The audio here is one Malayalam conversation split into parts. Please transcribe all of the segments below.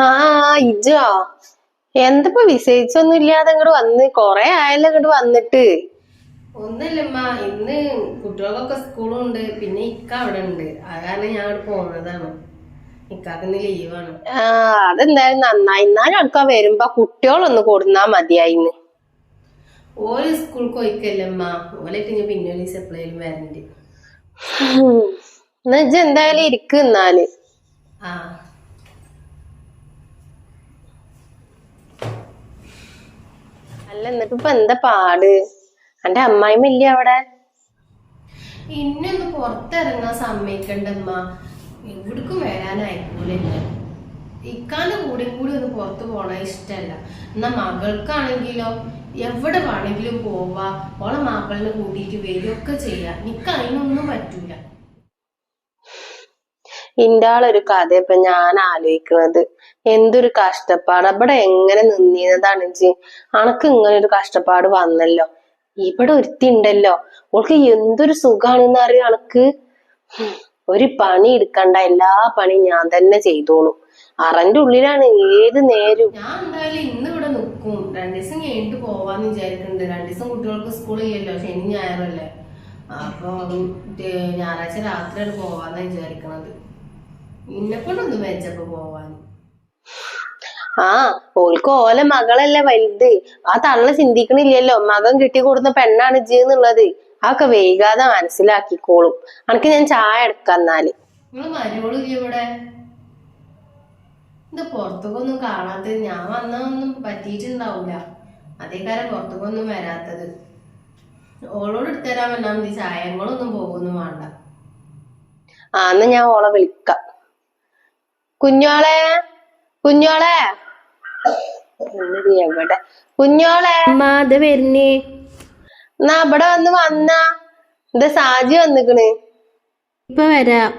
ആ ഇജോ എന്തപ്പോ വിശേഷിച്ചൊന്നും ഇല്ലാതെ ഇങ്ങോട്ട് വന്ന് കൊറേ ആയല്ലോ ഇങ്ങോട്ട് വന്നിട്ട്. ഒന്നുമില്ലമ്മ, ഇന്ന് കുട്ടികൾക്കൊക്കെ സ്കൂളുണ്ട്, പിന്നെ ഇക്ക അവിടെ ഉണ്ട്. അത് കാരണം ഞാൻ അവിടെ പോകുന്നതാണ്. ഇക്കാക്ക് ഇന്ന് ലീവാണ്. അതെന്തായാലും നന്നായി. എന്നാലും അടുക്ക വരുമ്പോ കുട്ടികളൊന്ന് കൊടുന്നാ മതിയായിന്ന്. ഓര് സ്കൂൾക്ക് പോയിക്കല്ലമ്മ, ഓലായിട്ട് ഞാൻ പിന്നെ ഒരു ദിവസം എപ്പോഴേലും വരണ്ട്. എന്നാ ഇജ്ജ് എന്തായാലും ഇരിക്ക് എന്നാല്. ആ അല്ല എന്നിട്ട് ഇപ്പൊ എന്താ പാട്? എന്റെ അമ്മായിമ്മ ഇല്ലേ അവിടെ? ഇന്നൊന്ന് പുറത്തിറങ്ങാൻ സമ്മതിക്കണ്ടമ്മ, എവിടേക്കും വരാനായിക്കൂലില്ല. ഇക്കാന്റെ കൂടെ കൂടി ഒന്ന് പുറത്തു പോണ ഇഷ്ടല്ല. എന്നാ മകൾക്കാണെങ്കിലോ എവിടെ വേണമെങ്കിലും പോവാ, ഓളെ മാപ്പിളിനെ കൂട്ടിയിട്ട് വരികയൊക്കെ ചെയ്യാം. എനിക്ക് അതിനൊന്നും പറ്റൂല. ഇന്റെ ആളൊരു കഥ ഇപ്പൊ ഞാൻ ആലോചിക്കണത്. എന്തൊരു കഷ്ടപ്പാട്. ഇവിടെ എങ്ങനെ നിന്നതാണ് ഇജ്ജ്? അനക്ക് ഇങ്ങനെ ഒരു കഷ്ടപ്പാട് വന്നല്ലോ. ഇവിടെ ഒരുത്തി ഉണ്ടല്ലോ, ഓൾക്ക് എന്തൊരു സുഖാണെന്ന് അറിയാം അനക്ക്. ഒരു പണി എടുക്കണ്ട, എല്ലാ പണിയും ഞാൻ തന്നെ ചെയ്തോളൂ. അറന്റെ ഉള്ളിലാണ് ഏത് നേരും. ഞാൻ എന്തായാലും ഇന്ന് ഇവിടെ നിൽക്കും. 2 ദിവസം കഴിഞ്ഞിട്ട് പോവാന്ന് വിചാരിക്കുന്നുണ്ട്. 2 ദിവസം കുട്ടികൾക്ക് സ്കൂളില്ലല്ലോ, ശനി ഞായറല്ലേ. അപ്പൊ ഞായറാഴ്ച രാത്രിയാണ് പോവാന്നാ വിചാരിക്കണത്. ഇന്നെ കൊണ്ടൊന്നും വെച്ചപ്പോ പോവാൻ. ഓൾക്ക് ഓലെ മകളല്ലേ വലുത്. ആ തള്ള ചിന്തിക്കണില്ലല്ലോ മകൻ കിട്ടി കൊടുത്ത പെണ്ണാണ് ഇജ്ജ് എന്നുള്ളത്. അതൊക്കെ വൈകാതെ മനസ്സിലാക്കിക്കോളും. അനക്ക് ഞാൻ ചായ എടുക്കാന്നാല്. നിങ്ങള് മരുമോളില്ല ഇവിടെ? ഇത് പുറത്തേക്കൊന്നും കാണാത്തത്. ഞാൻ വന്നതൊന്നും പറ്റിയിട്ടുണ്ടാവൂല, അതേ കാര്യം പുറത്തേക്കൊന്നും വരാത്തത്. ഓളോട് എടുത്തരാൻ വന്നാൽ മതി, ചായങ്ങളൊന്നും പോകുന്നു വേണ്ട. എന്നാ ഞാൻ ഓളെ വിളിക്കാം. കുഞ്ഞോളെ, കുഞ്ഞോളെ, എവിടെ കുഞ്ഞോളെ? വരുന്നേ. എന്നാ ഇവിടെ വന്നാ എന്താ സാജി വന്നിക്കണ്. ഇപ്പൊ വരാം.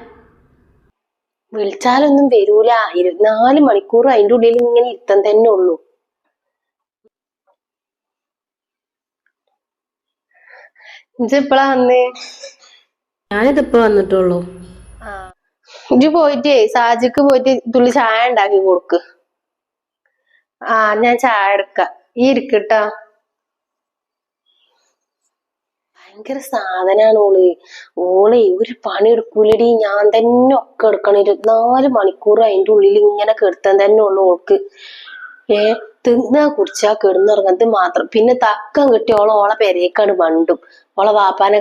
വിളിച്ചാലൊന്നും വരൂല. 24 മണിക്കൂർ അതിന്റെ ഉള്ളിൽ ഇങ്ങനെ ഇരുത്തം തന്നെ ഉള്ളൂ. ഇജ്ജ് എപ്പളാ വന്നേ? ഞാനിതിപ്പോ വന്നിട്ടുള്ളൂ. ഇജ്ജ് പോയിട്ടേ സാജിക്ക് പോയിട്ട് തുള്ളി ചായ ഉണ്ടാക്കി കൊടുക്ക്. ഞാൻ ചായ എടുക്കാം, ഈ ഇരിക്കട്ടാ. ഭയങ്കര സാധനാണ് ഓള്. ഓളെ ഒരു പണി എടുക്കൂലടി, ഞാൻ തന്നെ ഒക്കെ എടുക്കണം. 24 മണിക്കൂർ അതിന്റെ ഉള്ളിൽ ഇങ്ങനെ കെടുത്താൻ തന്നെ ഉള്ളു ഓൾക്ക്. തിന്നാ കുടിച്ചാ കിടന്നുറങ്ങത് മാത്രം. പിന്നെ തക്കം കിട്ടി ഓളെ പെരേക്കാണ് വണ്ടും. ഓളെ വാപ്പാനെ